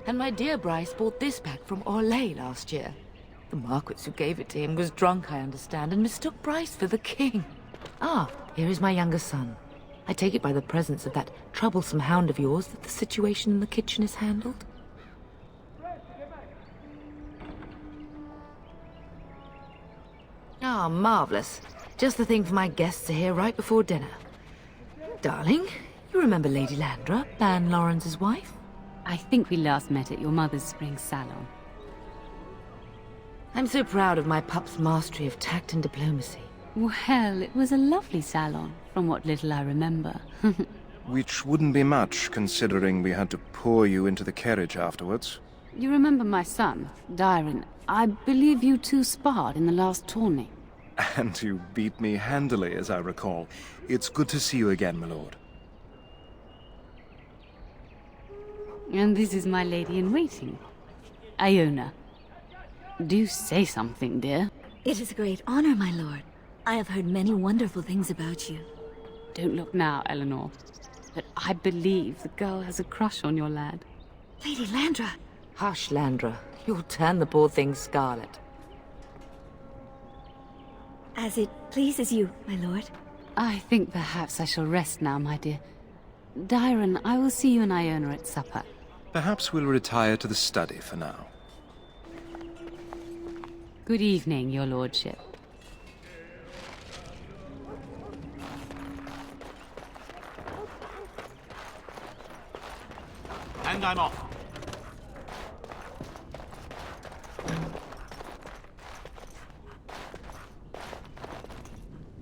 And my dear Bryce bought this back from Orlais last year. The Marquis who gave it to him was drunk, I understand, and mistook Bryce for the king. Ah, here is my younger son. I take it by the presence of that troublesome hound of yours that the situation in the kitchen is handled? Ah, marvelous. Just the thing for my guests to hear right before dinner. Darling, you remember Lady Landra, Ban Lawrence's wife? I think we last met at your mother's spring salon. I'm so proud of my pup's mastery of tact and diplomacy. Well, it was a lovely salon, from what little I remember. Which wouldn't be much, considering we had to pour you into the carriage afterwards. You remember my son, Dyron. I believe you two sparred in the last tourney. And you beat me handily, as I recall. It's good to see you again, my lord. And this is my lady-in-waiting, Iona. Do say something, dear. It is a great honor, my lord. I have heard many wonderful things about you. Don't look now, Eleanor. But I believe the girl has a crush on your lad. Lady Landra! Hush, Landra. You'll turn the poor thing scarlet. As it pleases you, my lord. I think perhaps I shall rest now, my dear. Dyron, I will see you and Iona at supper. Perhaps we'll retire to the study for now. Good evening, your lordship. And I'm off.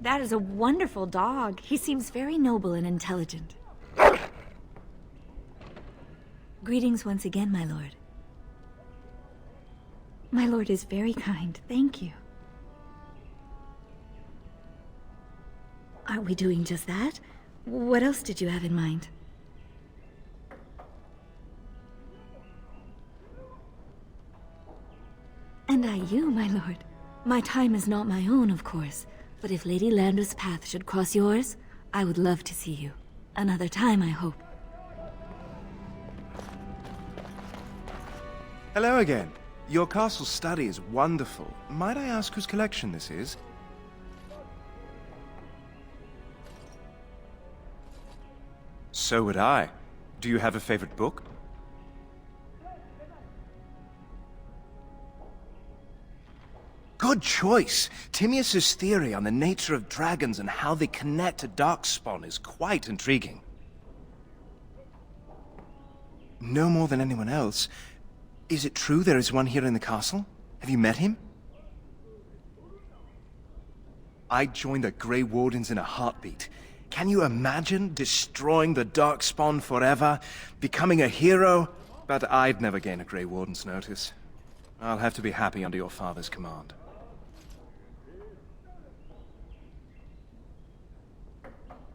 That is a wonderful dog. He seems very noble and intelligent. Greetings once again, my lord. My lord is very kind, thank you. Aren't we doing just that? What else did you have in mind? And I you, my lord. My time is not my own, of course. But if Lady Landra's path should cross yours, I would love to see you. Another time, I hope. Hello again. Your castle study is wonderful. Might I ask whose collection this is? So would I. Do you have a favorite book? Good choice! Timaeus' theory on the nature of dragons and how they connect to Darkspawn is quite intriguing. No more than anyone else. Is it true there is one here in the castle? Have you met him? I'd join the Grey Wardens in a heartbeat. Can you imagine destroying the Darkspawn forever? Becoming a hero? But I'd never gain a Grey Warden's notice. I'll have to be happy under your father's command.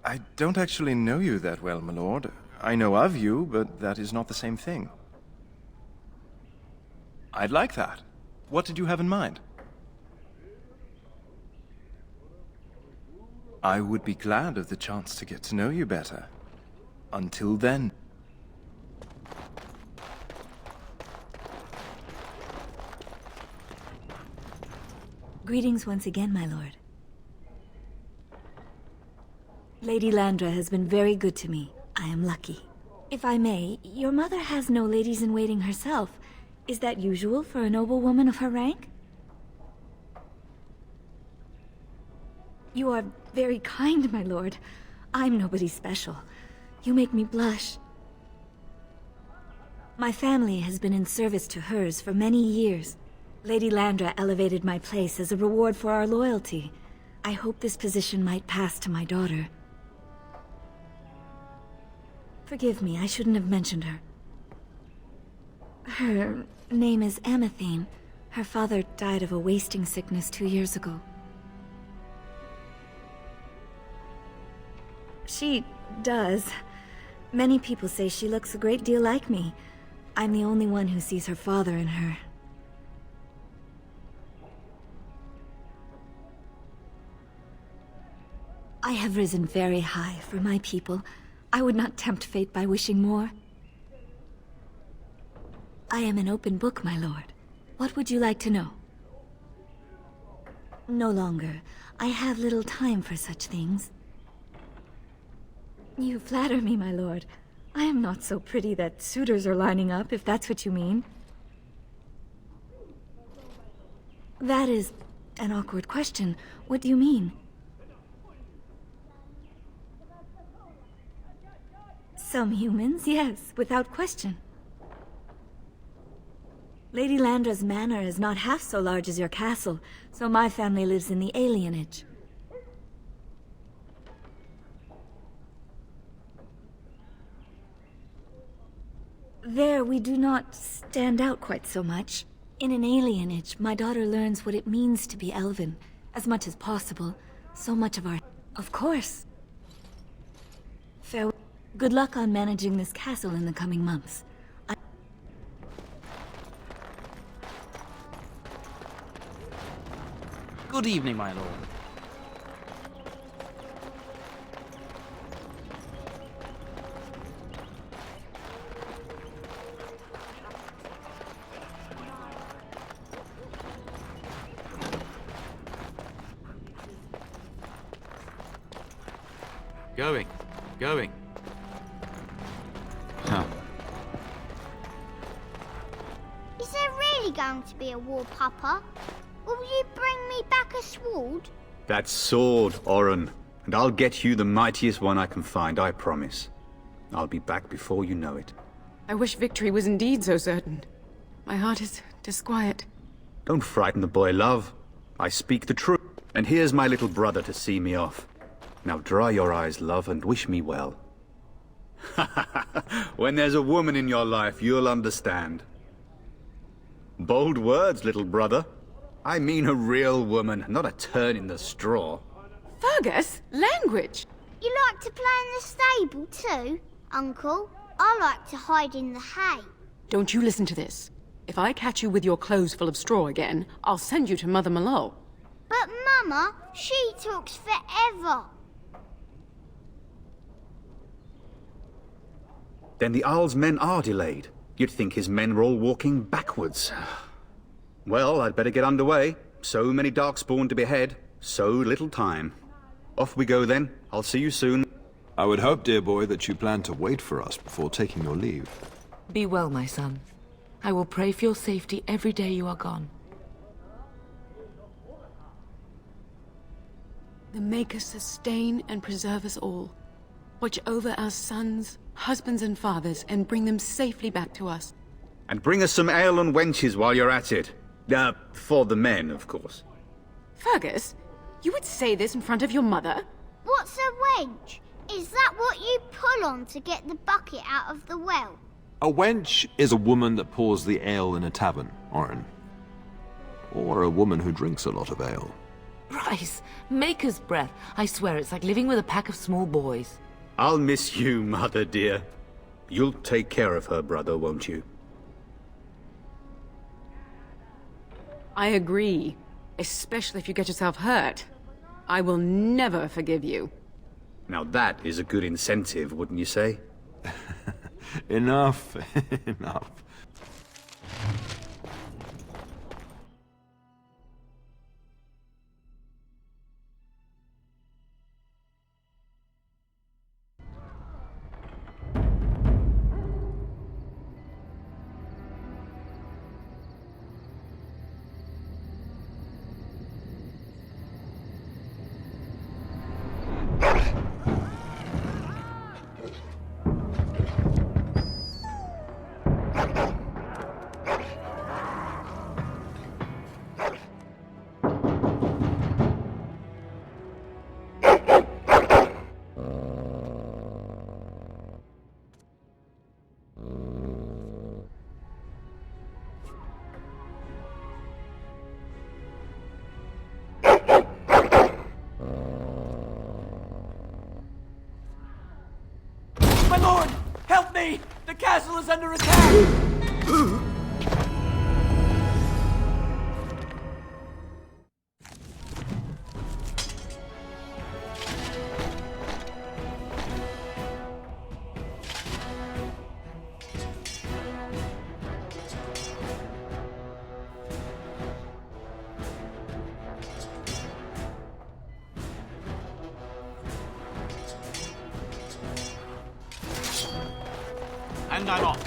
I don't actually know you that well, my lord. I know of you, but that is not the same thing. I'd like that. What did you have in mind? I would be glad of the chance to get to know you better. Until then. Greetings once again, my lord. Lady Landra has been very good to me. I am lucky. If I may, your mother has no ladies-in-waiting herself. Is that usual for a noblewoman of her rank? You are very kind, my lord. I'm nobody special. You make me blush. My family has been in service to hers for many years. Lady Landra elevated my place as a reward for our loyalty. I hope this position might pass to my daughter. Forgive me, I shouldn't have mentioned her. Her name is Amathine. Her father died of a wasting sickness 2 years ago. She does. Many people say she looks a great deal like me. I'm the only one who sees her father in her. I have risen very high for my people. I would not tempt fate by wishing more. I am an open book, my lord. What would you like to know? No longer. I have little time for such things. You flatter me, my lord. I am not so pretty that suitors are lining up, if that's what you mean. That is an awkward question. What do you mean? Some humans, yes, without question. Lady Landra's manor is not half so large as your castle, so my family lives in the alienage. There, we do not stand out quite so much. In an alienage, my daughter learns what it means to be elven, as much as possible. So much of our... Of course. Farewell. Good luck on managing this castle in the coming months. Good evening, my lord. Going. Huh. Is there really going to be a war, Papa? Will you bring me back a sword? That sword, Oren. And I'll get you the mightiest one I can find, I promise. I'll be back before you know it. I wish victory was indeed so certain. My heart is disquiet. Don't frighten the boy, love. I speak the truth. And here's my little brother to see me off. Now dry your eyes, love, and wish me well. When there's a woman in your life, you'll understand. Bold words, little brother. I mean a real woman, not a turn in the straw. Fergus, language! You like to play in the stable too, Uncle? I like to hide in the hay. Don't you listen to this. If I catch you with your clothes full of straw again, I'll send you to Mother Mallow. But Mama, she talks forever. Then the Isle's men are delayed. You'd think his men were all walking backwards. Well, I'd better get underway. So many darkspawn to behead, so little time. Off we go then. I'll see you soon. I would hope, dear boy, that you plan to wait for us before taking your leave. Be well, my son. I will pray for your safety every day you are gone. The Maker sustain and preserve us all. Watch over our sons, husbands and fathers, and bring them safely back to us. And bring us some ale and wenches while you're at it. For the men, of course. Fergus, you would say this in front of your mother? What's a wench? Is that what you pull on to get the bucket out of the well? A wench is a woman that pours the ale in a tavern, Oren. Or a woman who drinks a lot of ale. Bryce, maker's breath. I swear it's like living with a pack of small boys. I'll miss you, mother dear. You'll take care of her, brother, won't you? I agree. Especially if you get yourself hurt. I will never forgive you. Now that is a good incentive, wouldn't you say? Enough. Enough. My lord! Help me! The castle is under attack! And I'm off.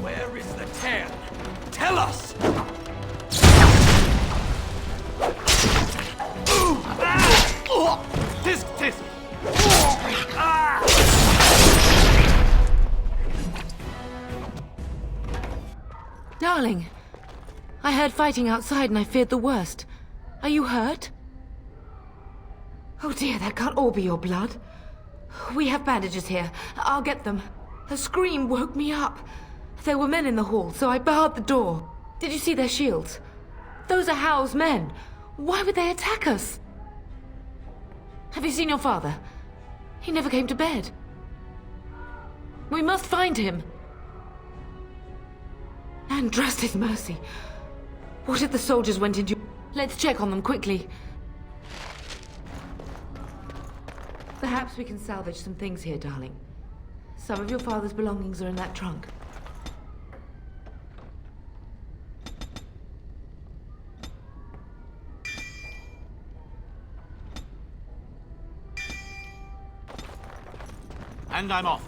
Where is the tan? Tell us! Tisk, tisk! Darling, I heard fighting outside and I feared the worst. Are you hurt? Oh dear, that can't all be your blood. We have bandages here. I'll get them. A scream woke me up. There were men in the hall, so I barred the door. Did you see their shields? Those are Howe's men. Why would they attack us? Have you seen your father? He never came to bed. We must find him. And trust his mercy. What if the soldiers went into... Let's check on them quickly. Perhaps we can salvage some things here, darling. Some of your father's belongings are in that trunk. And I'm off.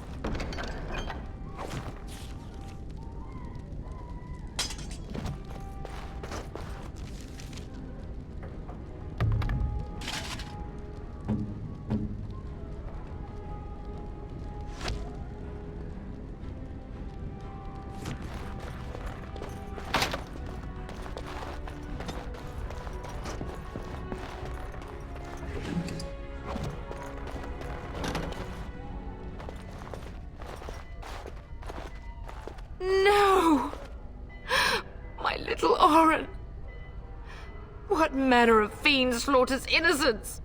No! My little Oren! What manner of fiend slaughters innocents?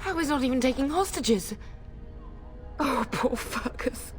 I was not even taking hostages. Oh, poor Fergus.